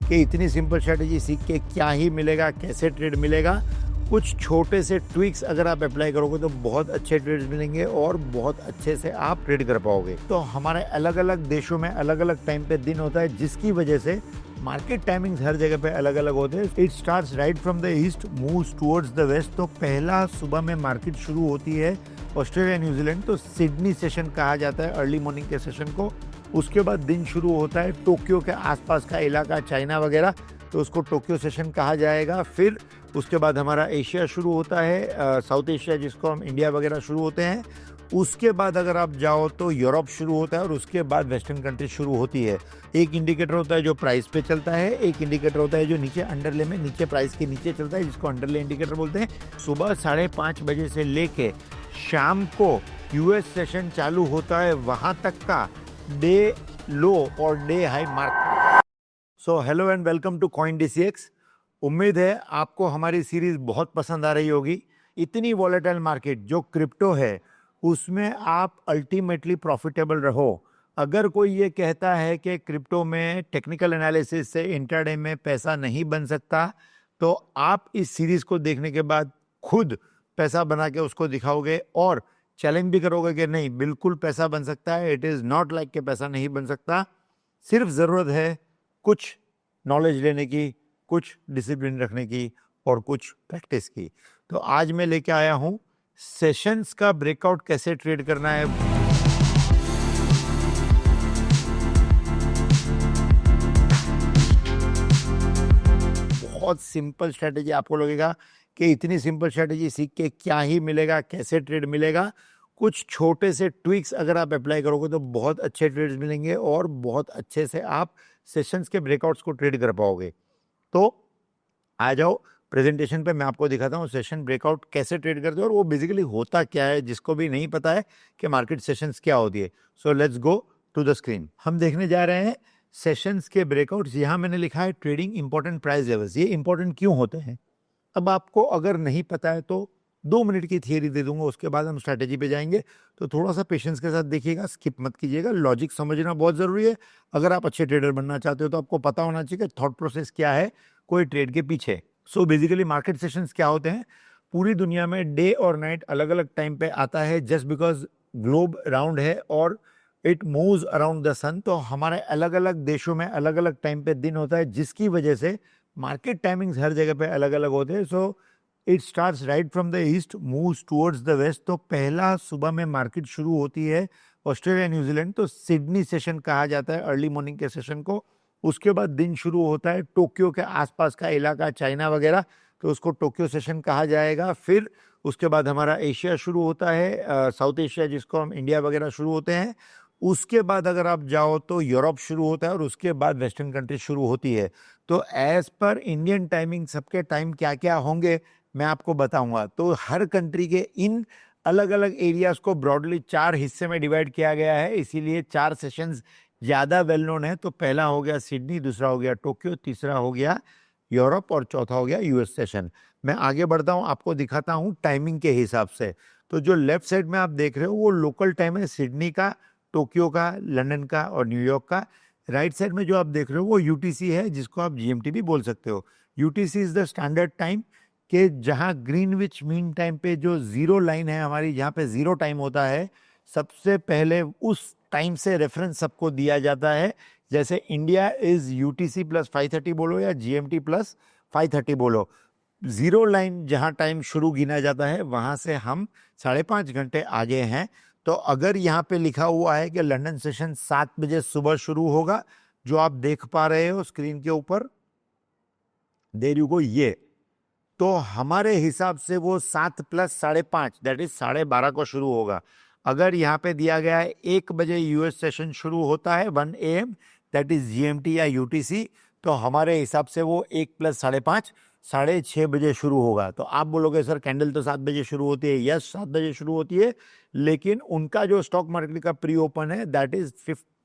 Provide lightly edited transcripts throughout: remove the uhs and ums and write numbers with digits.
कि इतनी simple strategy सीख के क्या ही मिलेगा, कैसे ट्रेड मिलेगा। कुछ छोटे से ट्विक्स अगर आप अप्लाई करोगे तो बहुत अच्छे ट्रेड्स मिलेंगे और बहुत अच्छे से आप ट्रेड कर पाओगे। तो हमारे अलग अलग देशों में अलग अलग टाइम पे दिन होता है, जिसकी वजह से मार्केट टाइमिंग्स हर जगह पे अलग अलग होते हैं। It starts right from the east, moves towards the west. तो पहला सुबह में मार्केट शुरू होती है ऑस्ट्रेलिया न्यूजीलैंड, तो सिडनी सेशन कहा जाता है अर्ली मॉर्निंग के सेशन को। उसके बाद दिन शुरू होता है टोक्यो के आसपास का इलाका, चाइना वगैरह, तो उसको टोक्यो सेशन कहा जाएगा। फिर उसके बाद हमारा एशिया शुरू होता है, साउथ एशिया जिसको हम इंडिया वगैरह शुरू होते हैं। उसके बाद अगर आप जाओ तो यूरोप शुरू होता है और उसके बाद वेस्टर्न कंट्री शुरू होती है। एक इंडिकेटर होता है जो प्राइस पे चलता है, एक इंडिकेटर होता है जो नीचे अंडरले में नीचे प्राइस के नीचे चलता है, जिसको अंडरले इंडिकेटर बोलते हैं। सुबह 5:30 बजे से लेके शाम को यूएस सेशन चालू होता है, वहां तक का डे लो और day high mark. So hello and welcome to coin DCX. उम्मीद है आपको हमारी सीरीज बहुत पसंद आ रही होगी। इतनी वॉलेटाइल मार्केट जो क्रिप्टो है उसमें आप अल्टीमेटली प्रॉफिटेबल रहो। अगर कोई ये कहता है कि क्रिप्टो में टेक्निकल एनालिसिस से इंट्राडे में पैसा नहीं बन सकता, तो आप इस सीरीज को देखने के बाद खुद पैसा बना के उसको दिखाओगे और चैलेंज भी करोगे कि नहीं, बिल्कुल पैसा बन सकता है। इट इज़ नॉट लाइक कि पैसा नहीं बन सकता। सिर्फ ज़रूरत है कुछ नॉलेज लेने की, कुछ डिसिप्लिन रखने की और कुछ प्रैक्टिस की। तो आज मैं लेके आया हूँ सेशंस का ब्रेकआउट कैसे ट्रेड करना है। बहुत सिंपल स्ट्रैटेजी, आपको लगेगा कि इतनी सिंपल स्ट्रैटेजी सीख के क्या ही मिलेगा, कैसे ट्रेड मिलेगा। कुछ छोटे से ट्विक्स अगर आप अप्लाई करोगे तो बहुत अच्छे ट्रेड्स मिलेंगे और बहुत अच्छे से आप सेशंस के ब्रेकआउट्स को ट्रेड कर पाओगे। तो आ जाओ प्रेजेंटेशन पे, मैं आपको दिखाता हूँ सेशन ब्रेकआउट कैसे ट्रेड करते हैं और वो बेसिकली होता क्या है, जिसको भी नहीं पता है कि मार्केट सेशंस क्या होती है। So let's go to the screen. हम देखने जा रहे हैं सेशंस के ब्रेकआउट्स। यहाँ मैंने लिखा है ट्रेडिंग इंपॉर्टेंट प्राइस लेवल्स। ये इंपॉर्टेंट क्यों होते हैं, अब आपको अगर नहीं पता है तो 2 मिनट की थियरी दे दूंगा, उसके बाद हम स्ट्रैटेजी पे जाएंगे। तो थोड़ा सा पेशेंस के साथ देखिएगा, स्किप मत कीजिएगा। लॉजिक समझना बहुत ज़रूरी है। अगर आप अच्छे ट्रेडर बनना चाहते हो तो आपको पता होना चाहिए कि थॉट प्रोसेस क्या है कोई ट्रेड के पीछे। सो बेसिकली मार्केट सेशंस क्या होते हैं, पूरी दुनिया में डे और नाइट अलग अलग टाइम पे आता है, जस्ट बिकॉज ग्लोब राउंड है और इट मूव्स अराउंड द सन। तो हमारे अलग अलग देशों में अलग अलग टाइम पे दिन होता है, जिसकी वजह से मार्केट टाइमिंग्स हर जगह पे अलग अलग होते हैं। So it starts right from the east, moves towards the west. तो पहला सुबह में मार्केट शुरू होती है ऑस्ट्रेलिया न्यूजीलैंड, तो सिडनी सेशन कहा जाता है अर्ली मॉर्निंग के सेशन को। उसके बाद दिन शुरू होता है टोक्यो के आसपास का इलाका, चाइना वगैरह, तो उसको टोक्यो सेशन कहा जाएगा। फिर उसके बाद हमारा एशिया शुरू होता है, साउथ एशिया जिसको हम इंडिया वगैरह शुरू होते हैं। उसके बाद अगर आप जाओ तो यूरोप शुरू होता है और उसके बाद वेस्टर्न कंट्री शुरू होती है। तो एज पर इंडियन टाइमिंग सबके टाइम क्या क्या होंगे मैं आपको बताऊंगा। तो हर कंट्री के इन अलग अलग एरियाज को ब्रॉडली 4 हिस्से में डिवाइड किया गया है, इसीलिए 4 सेशंस ज़्यादा वेल नोन है। तो पहला हो गया सिडनी, दूसरा हो गया टोक्यो, तीसरा हो गया यूरोप और चौथा हो गया यूएस सेशन। मैं आगे बढ़ता हूँ, आपको दिखाता हूँ टाइमिंग के हिसाब से। तो जो लेफ्ट साइड में आप देख रहे हो वो लोकल टाइम है सिडनी का, टोक्यो का, लंदन का और न्यूयॉर्क का। राइट साइड में जो आप देख रहे हो वो यूटीसी है, जिसको आप जीएमटी भी बोल सकते हो। UTC is the standard time, कि जहाँ ग्रीनविच मीन टाइम पे जो जीरो लाइन है हमारी, जहाँ पे जीरो टाइम होता है, सबसे पहले उस टाइम से रेफरेंस सबको दिया जाता है। जैसे इंडिया इज यूटीसी प्लस 5:30 बोलो या जीएमटी प्लस 5:30 बोलो। जीरो लाइन जहाँ टाइम शुरू गिना जाता है वहाँ से हम 5.5 घंटे आगे हैं। तो अगर यहाँ पे लिखा हुआ है कि लंदन सेशन 7 बजे सुबह शुरू होगा, जो आप देख पा रहे हो स्क्रीन के ऊपर, देयर यू गो, ये तो हमारे हिसाब से वो 7 + 5:30 दैट इज 12:30 को शुरू होगा। अगर यहाँ पे दिया गया है 1 बजे यूएस सेशन शुरू होता है 1 AM, दैट इज जीएमटी या यूटीसी, तो हमारे हिसाब से वो 1 + 5:30 6:30 बजे शुरू होगा। तो आप बोलोगे सर कैंडल तो 7 बजे शुरू होती है। यस, 7 बजे शुरू होती है, लेकिन उनका जो स्टॉक मार्केट का प्री ओपन है दैट इज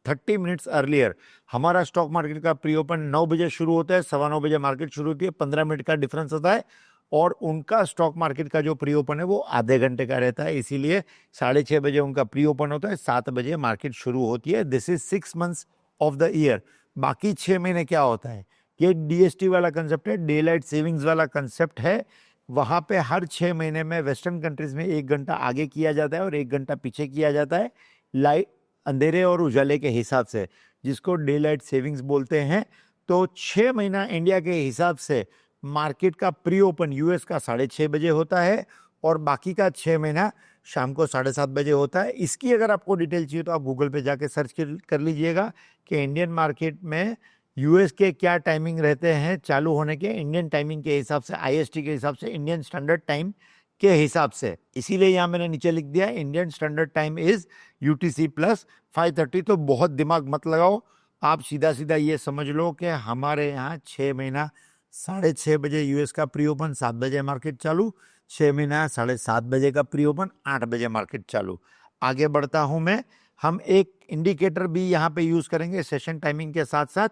30 मिनट्स अर्लियर। हमारा स्टॉक मार्केट का प्री ओपन 9 बजे शुरू होता है, 9:15 बजे मार्केट शुरू होती है, 15 मिनट का डिफरेंस होता है। और उनका स्टॉक मार्केट का जो प्री ओपन है वो आधे घंटे का रहता है, इसीलिए 6:30 बजे उनका प्री ओपन होता है, 7 बजे मार्केट शुरू होती है। This is 6 months of the year. बाकी 6 महीने क्या होता है, ये डीएसटी वाला कंसेप्ट है, डे लाइट सेविंग्स वाला कंसेप्ट है। वहाँ पे हर 6 महीने में वेस्टर्न कंट्रीज में 1 घंटा आगे किया जाता है और 1 घंटा पीछे किया जाता है, लाइट अंधेरे और उजाले के हिसाब से, जिसको डे लाइट सेविंग्स बोलते हैं। तो 6 महीना इंडिया के हिसाब से मार्केट का प्री ओपन यूएस का 6:30 बजे होता है और बाकी का 6 महीना शाम को 7:30 बजे होता है। इसकी अगर आपको डिटेल चाहिए तो आप गूगल पे जाके सर्च कर लीजिएगा कि इंडियन मार्केट में यूएस के क्या टाइमिंग रहते हैं चालू होने के, इंडियन टाइमिंग के हिसाब से, आईएसटी के हिसाब से, इंडियन स्टैंडर्ड टाइम के हिसाब से। इसीलिए यहाँ मैंने नीचे लिख दिया Indian standard time is UTC plus 5:30। तो बहुत दिमाग मत लगाओ, आप सीधा सीधा ये समझ लो कि हमारे यहाँ 6 महीना 6:30 बजे यूएस का प्री ओपन, 7 बजे मार्केट चालू, 6 महीना 7:30 बजे का प्री ओपन, 8 बजे मार्केट चालू। आगे बढ़ता हूँ मैं। हम एक इंडिकेटर भी यहाँ पे यूज करेंगे सेशन टाइमिंग के साथ साथ।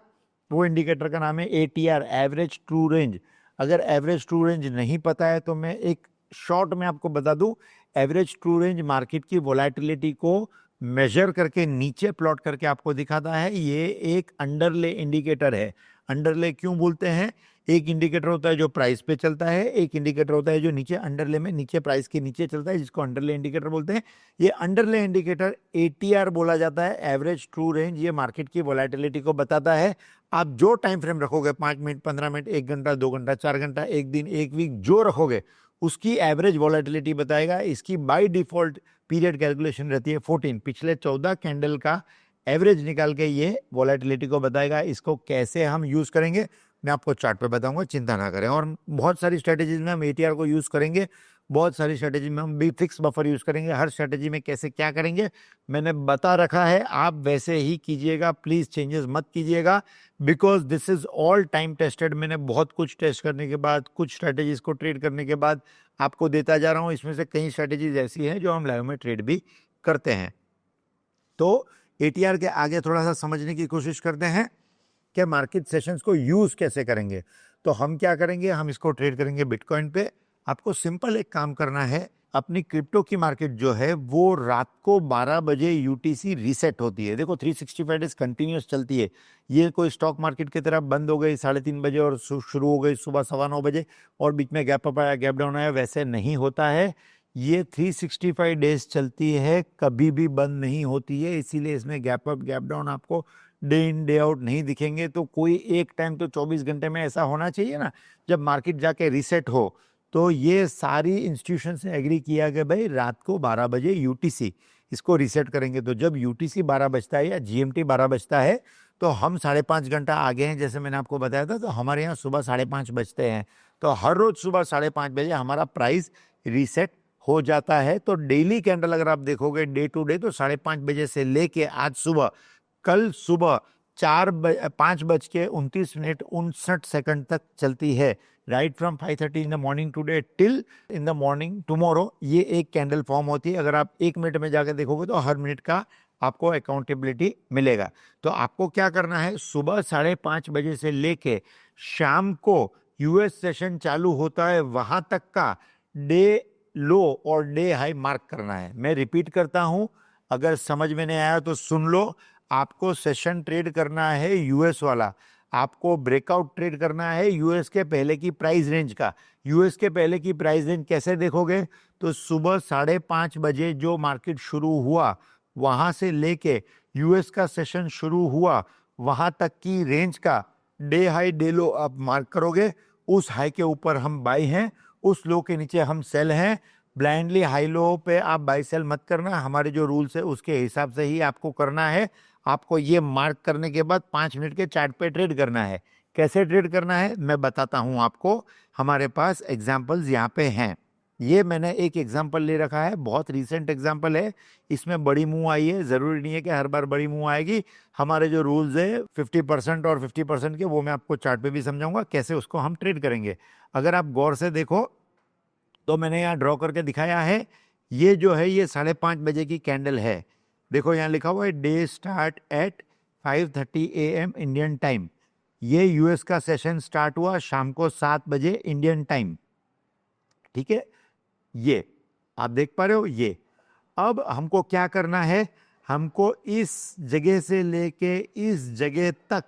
वो इंडिकेटर का नाम है एटीआर, एवरेज ट्रू रेंज। अगर एवरेज ट्रू रेंज नहीं पता है तो मैं एक शॉर्ट में आपको बता दूं। एवरेज ट्रू रेंज मार्केट की वोलेटिलिटी को मेजर करके नीचे प्लॉट करके आपको दिखाता है। ये एक अंडरले इंडिकेटर है। अंडरले क्यों बोलते हैं? एक इंडिकेटर होता है जो प्राइस पे चलता है, एक इंडिकेटर होता है जो नीचे अंडरले में नीचे प्राइस के नीचे चलता है, जिसको अंडरले इंडिकेटर बोलते हैं। ये अंडरले इंडिकेटर एटीआर बोला जाता है, एवरेज ट्रू रेंज। ये मार्केट की वोलेटिलिटी को बताता है। आप जो टाइम फ्रेम रखोगे, 5 मिनट, 15 मिनट, 1 घंटा, 2 घंटा, 4 घंटा, 1 दिन, 1 वीक, जो रखोगे उसकी एवरेज वोलेटिलिटी बताएगा। इसकी बाय डिफॉल्ट पीरियड कैलकुलेशन रहती है 14। पिछले 14 कैंडल का एवरेज निकाल के ये वोलेटिलिटी को बताएगा। इसको कैसे हम यूज करेंगे मैं आपको चार्ट पे बताऊंगा, चिंता ना करें। और बहुत सारी स्ट्रेटेजीज में हम एटीआर को यूज करेंगे, बहुत सारी स्ट्रेटेजी में हम भी फिक्स बफर यूज करेंगे। हर स्ट्रेटेजी में कैसे क्या करेंगे मैंने बता रखा है, आप वैसे ही कीजिएगा, प्लीज चेंजेस मत कीजिएगा, because this is all time tested. मैंने बहुत कुछ टेस्ट करने के बाद, कुछ स्ट्रेटेजीज को ट्रेड करने के बाद आपको देता जा रहा हूं। इसमें से कई स्ट्रेटेजीज ऐसी हैं जो हम लाइव में ट्रेड भी करते हैं। तो एटीआर के आगे थोड़ा सा समझने की कोशिश करते हैं कि मार्केट सेशंस को यूज कैसे करेंगे। तो हम क्या करेंगे, हम इसको ट्रेड करेंगे बिटकॉइन पे। आपको सिंपल एक काम करना है, अपनी क्रिप्टो की मार्केट जो है वो रात को 12 बजे यूटीसी रीसेट होती है। देखो 365 डेज कंटिन्यूस चलती है। ये कोई स्टॉक मार्केट की तरह बंद हो गई 3:30 बजे और शुरू हो गई सुबह 9:15 बजे और बीच में गैप अप आया, गैप डाउन आया, वैसे नहीं होता है। ये 365 डेज चलती है, कभी भी बंद नहीं होती है। इसीलिए इसमें गैप अप गैप डाउन आपको डे इन डे आउट नहीं दिखेंगे। तो कोई एक टाइम तो 24 घंटे में ऐसा होना चाहिए ना जब मार्केट जाके रीसेट हो। तो ये सारी इंस्टीट्यूशन से एग्री किया कि भाई रात को 12 बजे यूटीसी इसको रीसेट करेंगे। तो जब यूटीसी 12 बजता है या जीएमटी 12 बजता है तो हम 5.5 घंटा आगे हैं, जैसे मैंने आपको बताया था। तो हमारे यहाँ सुबह 5:30 बजते हैं। तो हर रोज सुबह 5:30 बजे हमारा प्राइस रीसेट हो जाता है। तो डेली कैंडल अगर आप देखोगे डे टू डे तो 5:30 बजे से लेके आज सुबह, कल सुबह 5:29:59 तक चलती है। Right from 5:30 in the morning today till in the morning tomorrow ये एक कैंडल फॉर्म होती है। अगर आप 1 मिनट में जाकर देखोगे तो हर मिनट का आपको अकाउंटेबिलिटी मिलेगा। तो आपको क्या करना है, सुबह 5:30 बजे से लेके शाम को यूएस सेशन चालू होता है वहां तक का डे लो और डे हाई मार्क करना है। मैं रिपीट करता हूं, अगर समझ में नहीं आया तो सुन लो। आपको सेशन ट्रेड करना है यूएस वाला, आपको ब्रेकआउट ट्रेड करना है यूएस के पहले की प्राइस रेंज का। यूएस के पहले की प्राइस रेंज कैसे देखोगे, तो सुबह 5:30 बजे जो मार्केट शुरू हुआ वहां से लेके यूएस का सेशन शुरू हुआ वहां तक की रेंज का डे हाई डे लो आप मार्क करोगे। उस हाई के ऊपर हम बाई हैं, उस लो के नीचे हम सेल हैं। ब्लाइंडली हाई लो पे आप बाई सेल मत करना, हमारे जो रूल्स है उसके हिसाब से ही आपको करना है। आपको ये मार्क करने के बाद 5 मिनट के चार्ट पे ट्रेड करना है। कैसे ट्रेड करना है मैं बताता हूं आपको। हमारे पास एग्जांपल्स यहाँ पे हैं। ये मैंने एक एग्जांपल ले रखा है, बहुत रीसेंट एग्जांपल है। इसमें बड़ी मूव आई है, जरूरी नहीं है कि हर बार बड़ी मूव आएगी। हमारे जो रूल्स है 50% और 50% के, वो मैं आपको चार्ट पे भी समझाऊंगा कैसे उसको हम ट्रेड करेंगे। अगर आप गौर से देखो तो मैंने यहाँ ड्रॉ करके दिखाया है। ये जो है ये 5:30 बजे की कैंडल है। देखो यहाँ लिखा हुआ है day start at 5:30 AM Indian time. ये यूएस का सेशन स्टार्ट हुआ शाम को 7 बजे इंडियन टाइम। ठीक है, ये आप देख पा रहे हो। ये अब हमको क्या करना है, हमको इस जगह से लेके इस जगह तक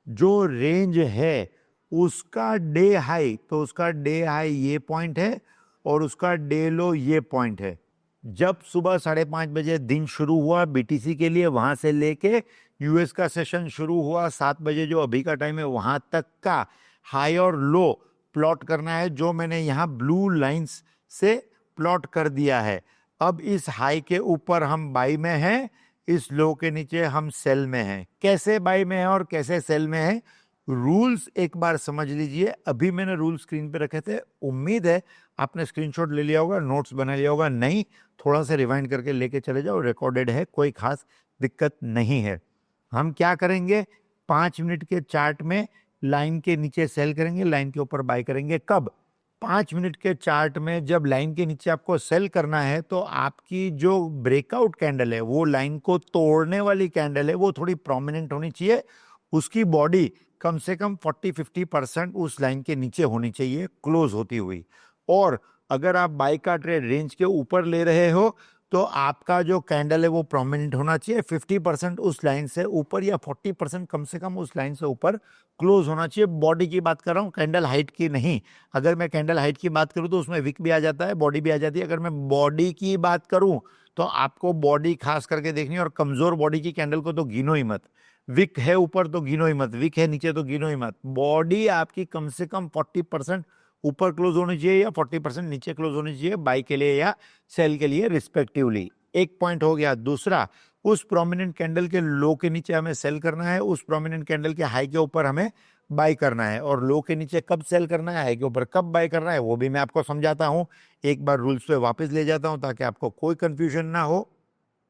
जो रेंज है उसका डे हाई, तो उसका डे हाई ये पॉइंट है और उसका डे लो ये पॉइंट है। जब सुबह 5:30 बजे दिन शुरू हुआ बीटीसी के लिए, वहां से लेके यूएस का सेशन शुरू हुआ 7 बजे जो अभी का टाइम है, वहां तक का हाई और लो प्लॉट करना है, जो मैंने यहाँ ब्लू लाइंस से प्लॉट कर दिया है। अब इस हाई के ऊपर हम बाई में हैं, इस लो के नीचे हम सेल में हैं। कैसे बाई में है और कैसे सेल में है, रूल्स एक बार समझ लीजिए। अभी मैंने रूल स्क्रीन पे रखे थे, उम्मीद है आपने स्क्रीनशॉट ले लिया होगा, नोट्स बना लिया होगा। नहीं, थोड़ा सा रिवाइंड करके लेके चले जाओ, रिकॉर्डेड है, कोई खास दिक्कत नहीं है। हम क्या करेंगे, 5 मिनट के चार्ट में लाइन के नीचे सेल करेंगे, लाइन के ऊपर बाय करेंगे। कब? 5 मिनट के चार्ट में जब लाइन के नीचे आपको सेल करना है, तो आपकी जो ब्रेकआउट कैंडल है, वो लाइन को तोड़ने वाली कैंडल है, वो थोड़ी प्रोमिनेंट होनी चाहिए। उसकी बॉडी कम से कम 40-50% उस लाइन के नीचे होनी चाहिए क्लोज होती हुई। और अगर आप बाई का ट्रेड रेंज के ऊपर ले रहे हो, तो आपका जो कैंडल है वो प्रोमिनेंट होना चाहिए, 50% उस लाइन से ऊपर या 40% कम से कम उस लाइन से ऊपर क्लोज होना चाहिए। बॉडी की बात कर रहा हूँ, कैंडल हाइट की नहीं। अगर मैं कैंडल हाइट की बात करूँ तो उसमें विक भी आ जाता है, बॉडी भी आ जाती है। अगर मैं बॉडी की बात करूँ तो आपको बॉडी खास करके देखनी है, और कमजोर बॉडी की कैंडल को तो गिनो ही मत। विक है ऊपर तो गिनो ही मत, विक है नीचे तो गिनो ही मत। बॉडी आपकी कम से कम 40% ऊपर क्लोज होनी चाहिए या 40% नीचे क्लोज होनी चाहिए, बाई के लिए या सेल के लिए रिस्पेक्टिवली। एक पॉइंट हो गया। दूसरा, उस प्रोमिनेंट कैंडल के लो के नीचे हमें सेल करना है, उस प्रोमिनेंट कैंडल के हाई के ऊपर हमें बाई करना है। और लो के नीचे कब सेल करना है, हाई के ऊपर कब बाई करना है, वो भी मैं आपको समझाता हूं। एक बार रूल्स पे वापस ले जाता हूं ताकि आपको कोई कंफ्यूजन ना हो।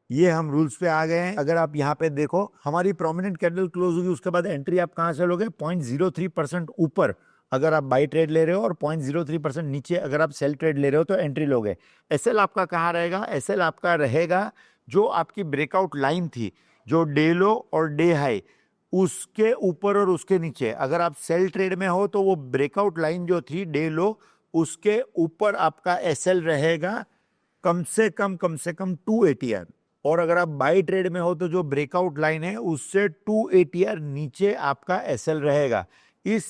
ये हम रूल्स पे आ गए हैं। अगर आप यहाँ पे देखो, हमारी प्रोमिनेंट कैंडल क्लोज होगी, उसके बाद एंट्री आप कहाँ से लोगे, 0.03% ऊपर अगर आप बाई ट्रेड ले रहे हो, और 0.03% नीचे अगर आप सेल ट्रेड ले रहे हो तो एंट्री लोगे। एसएल आपका कहाँ रहेगा, एसएल आपका रहेगा जो आपकी ब्रेकआउट लाइन थी, जो डे लो और डे हाई, उसके ऊपर और उसके नीचे। अगर आप सेल ट्रेड में हो तो वो ब्रेकआउट लाइन जो थी डे लो, उसके ऊपर आपका एसएल रहेगा कम से कम 2 ATR। और अगर आप बाई ट्रेड में हो तो जो ब्रेकआउट लाइन है उससे 2 ATR नीचे आपका एसएल रहेगा। इस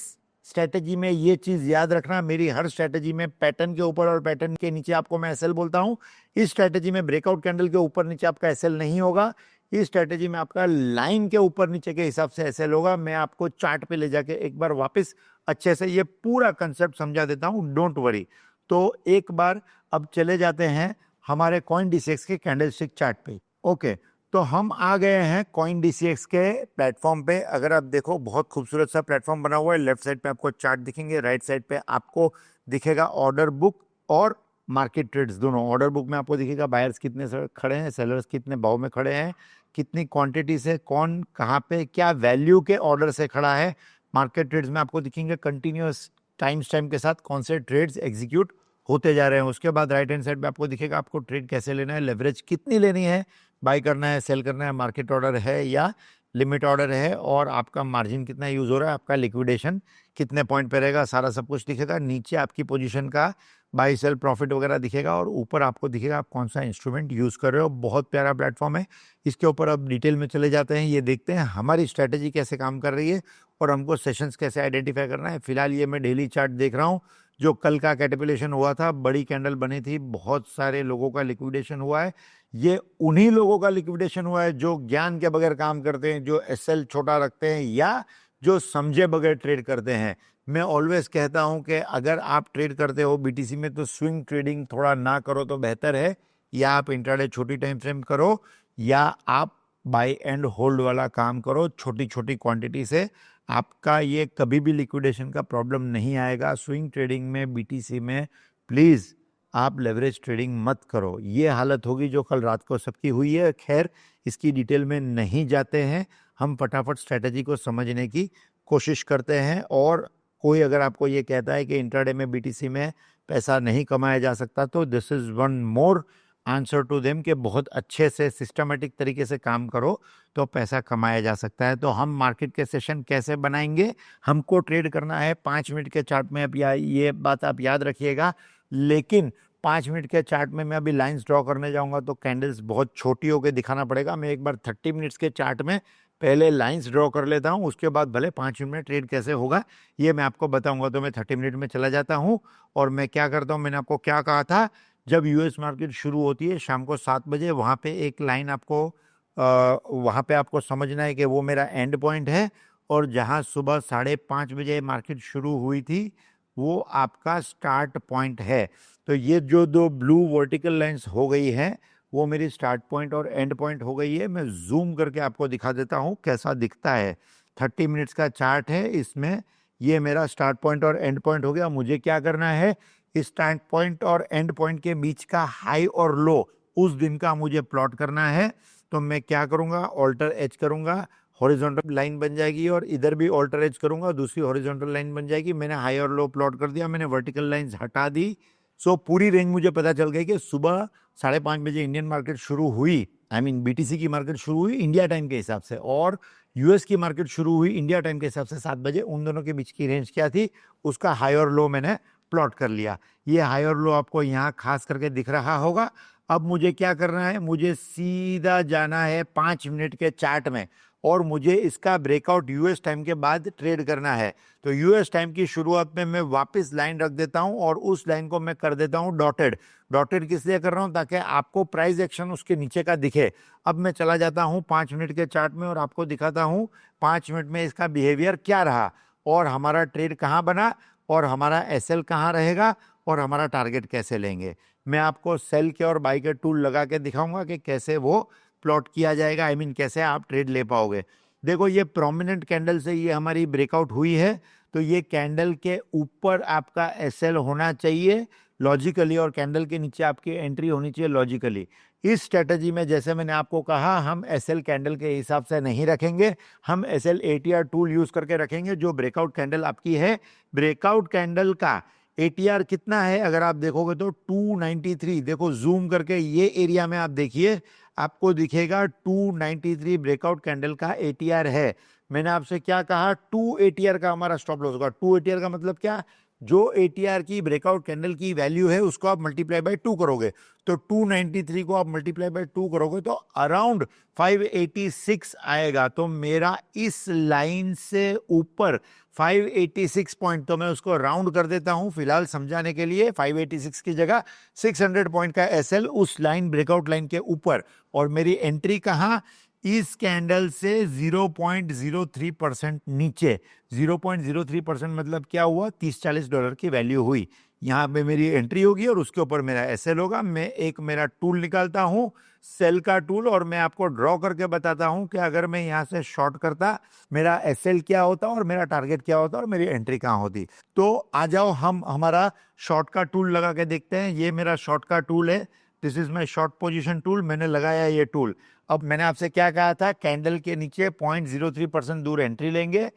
स्ट्रेटेजी में ये चीज याद रखना, मेरी हर स्ट्रेटेजी में पैटर्न के ऊपर और पैटर्न के नीचे आपको मैं एसएल बोलता हूं। इस स्ट्रेटेजी में ब्रेकआउट कैंडल के ऊपर नीचे आपका एसएल नहीं होगा। इस स्ट्रेटेजी में आपका लाइन के ऊपर नीचे के हिसाब से एसएल होगा। मैं आपको चार्ट पे ले जाके एक बार वापस अच्छे से ये पूरा कंसेप्ट समझा देता हूं, डोंट वरी। तो एक बार अब चले जाते हैं हमारे कॉइन डीसीएक्स के कैंडलस्टिक चार्ट पे। ओके, तो हम आ गए हैं कॉइन डीसीएक्स के प्लेटफॉर्म पे। अगर आप देखो, बहुत खूबसूरत सा प्लेटफॉर्म बना हुआ है। लेफ्ट साइड पे आपको चार्ट दिखेंगे, राइट साइड पे आपको दिखेगा ऑर्डर बुक और मार्केट ट्रेड्स दोनों। ऑर्डर बुक में आपको दिखेगा बायर्स कितने खड़े हैं, सेलर्स कितने भाव में खड़े हैं, कितनी क्वांटिटी से कौन कहाँ पे क्या वैल्यू के ऑर्डर से खड़ा है। मार्केट ट्रेड्स में आपको दिखेंगे कंटिन्यूअस टाइम के साथ कौन से ट्रेड्स एग्जीक्यूट होते जा रहे हैं। उसके बाद राइट हैंड साइड पे आपको दिखेगा आपको ट्रेड कैसे लेना है, लेवरेज कितनी लेनी है, बाय करना है, सेल करना है, मार्केट ऑर्डर है या लिमिट ऑर्डर है, और आपका मार्जिन कितना यूज हो रहा है, आपका लिक्विडेशन कितने पॉइंट पे रहेगा, सारा सब कुछ दिखेगा। नीचे आपकी पोजीशन का बाई सेल प्रॉफिट वगैरह दिखेगा, और ऊपर आपको दिखेगा आप कौन सा इंस्ट्रूमेंट यूज कर रहे हो। बहुत प्यारा प्लेटफॉर्म है। इसके ऊपर अब डिटेल में चले जाते हैं, ये देखते हैं हमारी स्ट्रेटेजी कैसे काम कर रही है और हमको सेशंस कैसे आइडेंटिफाई करना है। फिलहाल ये मैं डेली चार्ट देख रहा हूँ। जो कल का कैटेपुलेशन हुआ था, बड़ी कैंडल बनी थी, बहुत सारे लोगों का लिक्विडेशन हुआ है। ये उन्हीं लोगों का लिक्विडेशन हुआ है जो ज्ञान के बगैर काम करते हैं, जो एसएल छोटा रखते हैं या जो समझे बगैर ट्रेड करते हैं। मैं ऑलवेज कहता हूं कि अगर आप ट्रेड करते हो बीटीसी में तो स्विंग ट्रेडिंग थोड़ा ना करो तो बेहतर है, या आप इंट्राडे छोटी टाइम फ्रेम करो, या आप बाय एंड होल्ड वाला काम करो छोटी छोटी क्वांटिटी से। आपका ये कभी भी लिक्विडेशन का प्रॉब्लम नहीं आएगा। स्विंग ट्रेडिंग में, बीटीसी में प्लीज आप लेवरेज ट्रेडिंग मत करो। ये हालत होगी जो कल रात को सबकी हुई है। खैर, इसकी डिटेल में नहीं जाते हैं, हम फटाफट स्ट्रेटेजी को समझने की कोशिश करते हैं। और कोई अगर आपको ये कहता है कि इंट्राडे में बीटीसी में पैसा नहीं कमाया जा सकता, तो this is one more answer to them कि बहुत अच्छे से सिस्टमेटिक तरीके से काम करो तो पैसा कमाया जा सकता है। तो हम मार्केट के सेशन कैसे बनाएंगे, हमको ट्रेड करना है 5 मिनट के चार्ट में। अब ये बात आप याद रखिएगा। लेकिन 5 मिनट के चार्ट में मैं अभी लाइंस ड्रॉ करने जाऊंगा तो कैंडल्स बहुत छोटी होकर दिखाना पड़ेगा। मैं एक बार 30 मिनट्स के चार्ट में पहले लाइंस ड्रॉ कर लेता हूँ, उसके बाद भले 5 मिनट में ट्रेड कैसे होगा ये मैं आपको बताऊंगा। तो मैं 30 मिनट में चला जाता हूँ और मैं क्या करता हूँ, मैंने आपको क्या कहा था, जब यूएस मार्केट शुरू होती है शाम को 7 बजे, वहाँ पे एक लाइन आपको वहाँ पे आपको समझना है कि वो मेरा एंड पॉइंट है, और जहाँ सुबह 5:30 बजे मार्केट शुरू हुई थी वो आपका स्टार्ट पॉइंट है। तो ये जो दो ब्लू वर्टिकल लाइंस हो गई हैं वो मेरी स्टार्ट पॉइंट और एंड पॉइंट हो गई है। मैं जूम करके आपको दिखा देता हूँ कैसा दिखता है। 30 मिनट्स का चार्ट है, इसमें ये मेरा स्टार्ट पॉइंट और एंड पॉइंट हो गया। मुझे क्या करना है, इस स्टार्ट पॉइंट और एंड पॉइंट के बीच का हाई और लो उस दिन का मुझे प्लॉट करना है। तो मैं क्या करूँगा, ऑल्टर एज करूँगा, हॉरिजॉन्टल लाइन बन जाएगी, और इधर भी ऑल्टर एज करूँगा, दूसरी हॉरिजॉन्टल लाइन बन जाएगी। मैंने हाई और लो प्लॉट कर दिया, मैंने वर्टिकल लाइंस हटा दी। सो पूरी रेंज मुझे पता चल गई कि सुबह 5:30 बजे इंडियन मार्केट शुरू हुई, आई मीन बीटीसी की मार्केट शुरू हुई इंडिया टाइम के हिसाब से, और यूएस की मार्केट शुरू हुई इंडिया टाइम के हिसाब से 7 बजे। उन दोनों के बीच की रेंज क्या थी, उसका हाई और लो मैंने प्लॉट कर लिया। ये हाई और लो आपको यहाँ खास करके दिख रहा होगा। अब मुझे क्या करना है, मुझे सीधा जाना है 5 मिनट के चार्ट में, और मुझे इसका ब्रेकआउट यूएस टाइम के बाद ट्रेड करना है। तो यूएस टाइम की शुरुआत में मैं वापस लाइन रख देता हूं, और उस लाइन को मैं कर देता हूं डॉटेड। डॉटेड किस लिए कर रहा हूं, ताकि आपको प्राइस एक्शन उसके नीचे का दिखे। अब मैं चला जाता हूं 5 मिनट के चार्ट में और आपको दिखाता हूं 5 मिनट में इसका बिहेवियर क्या रहा, और हमारा ट्रेड कहाँ बना, और हमारा एसएल कहाँ रहेगा, और हमारा टारगेट कैसे लेंगे। मैं आपको सेल के और बाई के टूल लगा के दिखाऊंगा कि कैसे वो प्लॉट किया जाएगा, आई मीन कैसे आप ट्रेड ले पाओगे। देखो ये प्रोमिनेंट कैंडल से ये हमारी ब्रेकआउट हुई है, तो ये कैंडल के ऊपर आपका एसएल होना चाहिए लॉजिकली, और कैंडल के नीचे आपकी एंट्री होनी चाहिए लॉजिकली। इस स्ट्रेटजी में जैसे मैंने आपको कहा, हम एसएल कैंडल के हिसाब से नहीं रखेंगे, हम एसएल एटीआर टूल यूज करके रखेंगे। जो ब्रेकआउट कैंडल आपकी है, ब्रेकआउट कैंडल का एटीआर कितना है अगर आप देखोगे तो 293। देखो जूम करके ये एरिया में आप देखिए, आपको दिखेगा 293 ब्रेकआउट कैंडल का एटीआर है। मैंने आपसे क्या कहा, 2 एटीआर का हमारा स्टॉप लॉस होगा। 2 एटीआर का मतलब क्या, जो एटीआर की ब्रेकआउट कैंडल की वैल्यू है उसको आप मल्टीप्लाई बाय 2 करोगे, तो 293 को आप मल्टीप्लाई बाय 2 करोगे तो अराउंड 586 आएगा। तो मेरा इस लाइन से ऊपर 586 पॉइंट, तो मैं उसको राउंड कर देता हूं फिलहाल समझाने के लिए, 586 की जगह 600 पॉइंट का एसएल उस लाइन ब्रेकआउट लाइन के ऊपर, और मेरी एंट्री कहां, इस कैंडल से 0.03% नीचे। 0.03% मतलब क्या हुआ, $30-40 की वैल्यू हुई। यहाँ पे मेरी एंट्री होगी और उसके ऊपर मेरा एसएल होगा। मैं एक मेरा टूल निकालता हूँ, सेल का टूल, और मैं आपको ड्रॉ करके बताता हूँ कि अगर मैं यहाँ से शॉर्ट करता मेरा एसएल क्या होता और मेरा टारगेट क्या होता और मेरी एंट्री कहाँ होती। तो आ जाओ हम हमारा शॉर्ट का टूल लगा के देखते हैं। ये मेरा शॉर्ट का टूल है, this is my short position tool. मैंने लगाया ये टूल। अब मैंने आपसे क्या कहा था, कैंडल के नीचे 0.03% दूर एंट्री लेंगे।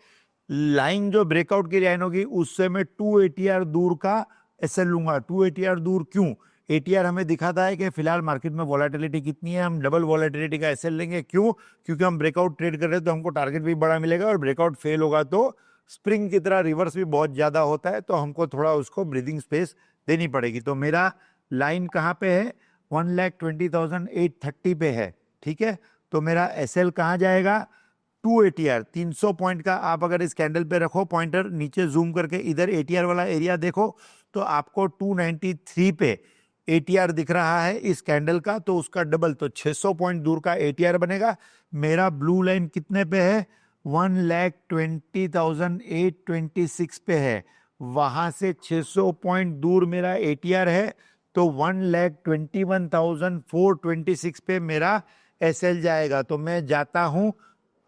लाइन जो ब्रेकआउट की लाइन होगी उससे मैं 2 एटीआर दूर का एसएल लूंगा। 2 एटीआर दूर क्यों, एटीआर हमें दिखाता है कि फिलहाल मार्केट में वॉलेटिलिटी कितनी है, हम डबल वॉलेटिलिटी का एसएल लेंगे। क्यों, क्योंकि हम ब्रेकआउट ट्रेड कर रहे हैं तो हमको टारगेट भी बड़ा मिलेगा, और ब्रेकआउट फेल होगा तो स्प्रिंग की तरह रिवर्स भी बहुत ज्यादा होता है, तो हमको थोड़ा उसको ब्रीदिंग स्पेस देनी पड़ेगी। तो मेरा लाइन कहाँ पे है, 1,20,830 पे है, ठीक है। तो मेरा एसएल कहाँ जाएगा, 2 एटीआर 300 पॉइंट का। आप अगर इस कैंडल पे रखो पॉइंटर, नीचे जूम करके इधर एटीआर वाला एरिया देखो, तो आपको 293 पे एटीआर दिख रहा है इस कैंडल का, तो उसका डबल, तो 600 पॉइंट दूर का एटीआर बनेगा। मेरा ब्लू लाइन कितने पे है, 1,20,826 पे है, वहां से 600 पॉइंट दूर मेरा एटीआर है, तो 1,21,426 पे मेरा एसएल जाएगा। तो मैं जाता हूं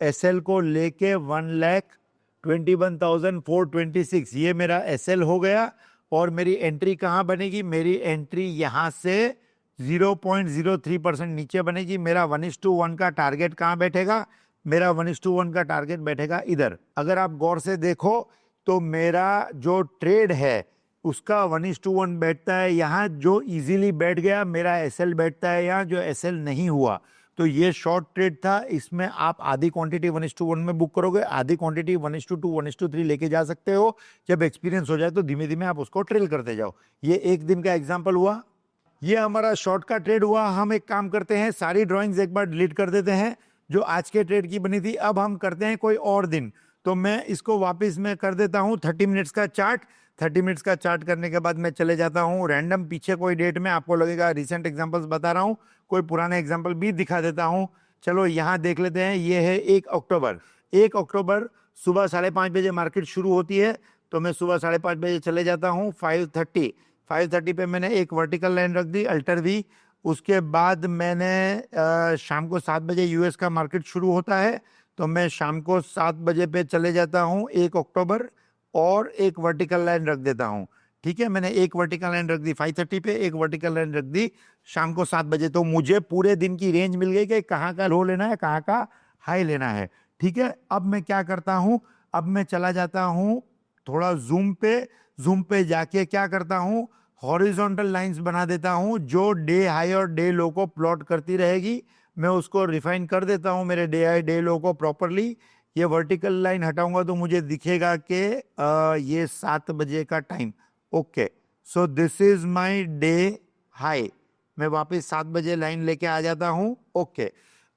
एसएल को लेके 1,21,426, ये मेरा एसएल हो गया। और मेरी एंट्री कहाँ बनेगी, मेरी एंट्री यहां से 0.03% नीचे बनेगी। मेरा 1:1 का टारगेट कहाँ बैठेगा, मेरा 1:1 का टारगेट बैठेगा इधर। अगर आप गौर से देखो तो मेरा जो ट्रेड है उसका 1:1 बैठता है यहाँ, जो इजीली बैठ गया। मेरा एसएल बैठता है यहाँ, जो एसएल नहीं हुआ। तो ये शॉर्ट ट्रेड था, इसमें आप आधी क्वांटिटी 1:1 में बुक करोगे, आधी क्वांटिटी 1:2 1:3 लेके जा सकते हो। जब एक्सपीरियंस हो जाए तो धीमे धीमे आप उसको ट्रेल करते जाओ। ये एक दिन का एग्जांपल हुआ, ये हमारा शॉर्ट का ट्रेड हुआ। हम एक काम करते हैं, सारी ड्राइंग्स एक बार डिलीट कर देते हैं। जो आज के ट्रेड की बनी थी। अब हम करते हैं कोई और दिन, तो मैं इसको वापस मैं कर देता हूँ 30 मिनट्स का चार्ट। 30 मिनट्स का चार्ट करने के बाद मैं चले जाता हूँ रैंडम पीछे कोई डेट में, आपको लगेगा रिसेंट एग्जांपल्स बता रहा हूँ, कोई पुराने एग्जांपल भी दिखा देता हूँ। चलो यहाँ देख लेते हैं, ये है 1 अक्टूबर। 1 अक्टूबर सुबह 5:30 बजे मार्केट शुरू होती है, तो मैं सुबह 5:30 बजे चले जाता हूँ। 5:30 पे मैंने एक वर्टिकल लाइन रख दी अल्टर वी। उसके बाद मैंने शाम को 7 बजे यूएस का मार्केट शुरू होता है, तो मैं शाम को 7 बजे पे चले जाता हूँ 1 अक्टूबर और एक वर्टिकल लाइन रख देता हूँ। ठीक है, मैंने एक वर्टिकल लाइन रख दी 5:30 पे, एक वर्टिकल लाइन रख दी शाम को 7 बजे। तो मुझे पूरे दिन की रेंज मिल गई कि कहाँ का लो लेना है, कहाँ का हाई लेना है। ठीक है, अब मैं क्या करता हूँ, अब मैं चला जाता हूँ थोड़ा जूम पे जाके क्या करता हूँ, हॉरिजॉन्टल लाइंस बना देता हूँ जो डे हाई और डे लो को प्लॉट करती रहेगी। मैं उसको रिफाइन कर देता हूँ मेरे डे हाई डे लो को प्रॉपरली। ये वर्टिकल लाइन हटाऊंगा तो मुझे दिखेगा कि ये 7 बजे का time. Okay, so this is my day high. मैं वापस 7 बजे लाइन लेके आ जाता हूँ। ओके,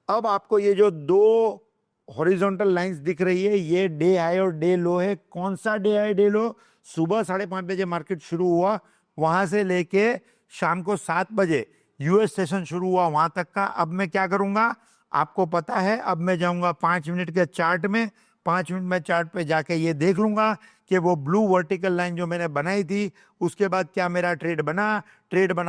अब आपको ये जो दो हॉरिजॉन्टल लाइंस दिख रही है, ये डे हाई और डे लो है। कौन सा डे हाई डे लो? सुबह 5:30 बजे मार्केट शुरू हुआ, वहां से लेके शाम को 7 बजे यूएस सेशन शुरू हुआ वहां तक का। अब मैं क्या करूंगा आपको पता है, अब मैं जाऊंगा 5 मिनट के चार्ट में। 5 मिनट में चार्ट पे जाके ये देख लूंगा कि वो ब्लू वर्टिकल लाइन जो मैंने बनाई थी, उसके बाद क्या मेरा ट्रेड बना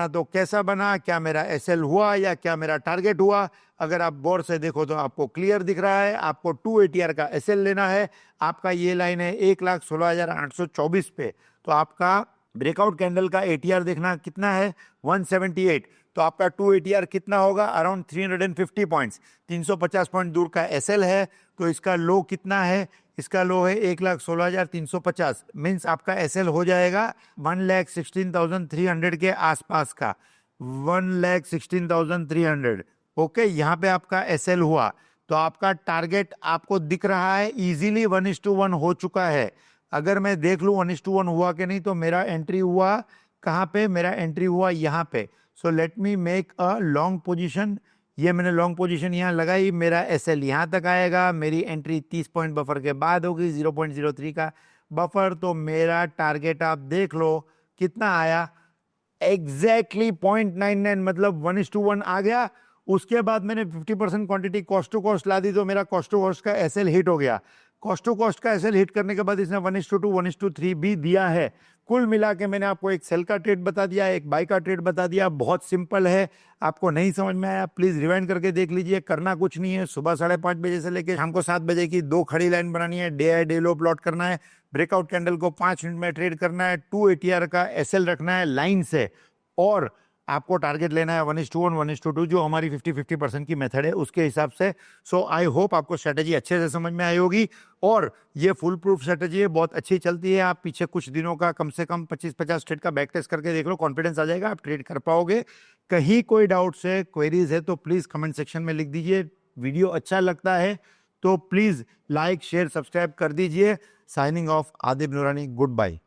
तो कैसा बना, क्या मेरा एसएल हुआ या क्या मेरा टारगेट हुआ। अगर आप गौर से देखो तो आपको क्लियर दिख रहा है, आपको 2 ATR का एसएल लेना है। आपका ये लाइन है 1,16,824 पे, तो आपका ब्रेकआउट कैंडल का एटीआर देखना कितना है, 178। तो आपका 2 ATR कितना होगा, अराउंड 350 पॉइंट्स, 350 पॉइंट दूर का एसएल है। तो इसका लो कितना है, इसका लो है 1,16,350, मीन्स आपका एसएल हो जाएगा 1,16,300 के आसपास का, 1,16,300। ओके, यहाँ पे आपका एसएल हुआ, तो आपका टारगेट आपको दिख रहा है इजीली 1:1 हो चुका है। अगर मैं देख लूं 1:1 हुआ कि नहीं, तो मेरा एंट्री हुआ कहाँ पे, मेरा एंट्री हुआ यहाँ पे। So let me make a long position. ये मैंने लॉन्ग पोजीशन यहाँ लगाई, मेरा एसएल यहाँ तक आएगा, मेरी एंट्री 30 पॉइंट बफर के बाद होगी, 0.03 का बफर। तो मेरा टारगेट आप देख लो कितना आया, एग्जैक्टली 0.99, मतलब 1:1 आ गया। उसके बाद मैंने 50% क्वांटिटी कॉस्ट टू कॉस्ट ला दी, तो मेरा कॉस्ट टू कॉस्ट का एसएल हिट हो गया। कॉस्ट टू कॉस्ट का एसएल हिट करने के बाद इसने 1:2 1:3 भी दिया है। कुल मिला के मैंने आपको एक सेल का ट्रेड बता दिया, एक बाई का ट्रेड बता दिया। बहुत सिंपल है, आपको नहीं समझ में आया प्लीज रिवाइंड करके देख लीजिए। करना कुछ नहीं है, सुबह 5:30 बजे से लेकर शाम को 7 बजे की 2 खड़ी लाइन बनानी है, डे हाई डे लो प्लॉट करना है, ब्रेकआउट कैंडल को 5 मिनट में ट्रेड करना है, 2 ATR का एसएल रखना है लाइन से, और आपको टारगेट लेना है 1:1 1:2, जो हमारी 50-50% की मेथड है उसके हिसाब से। सो आई होप आपको स्ट्रेटेजी अच्छे से समझ में आई होगी, और ये फुल प्रूफ स्ट्रेटेजी है, बहुत अच्छी चलती है। आप पीछे कुछ दिनों का कम से कम 25-50 ट्रेड का बैक टेस्ट करके देख लो, कॉन्फिडेंस आ जाएगा, आप ट्रेड कर पाओगे। कहीं कोई डाउट्स है, क्वेरीज है, तो प्लीज कमेंट सेक्शन में लिख दीजिए। वीडियो अच्छा लगता है तो प्लीज लाइक शेयर सब्सक्राइब कर दीजिए। साइनिंग ऑफ, आदिब नूरानी, गुड बाय।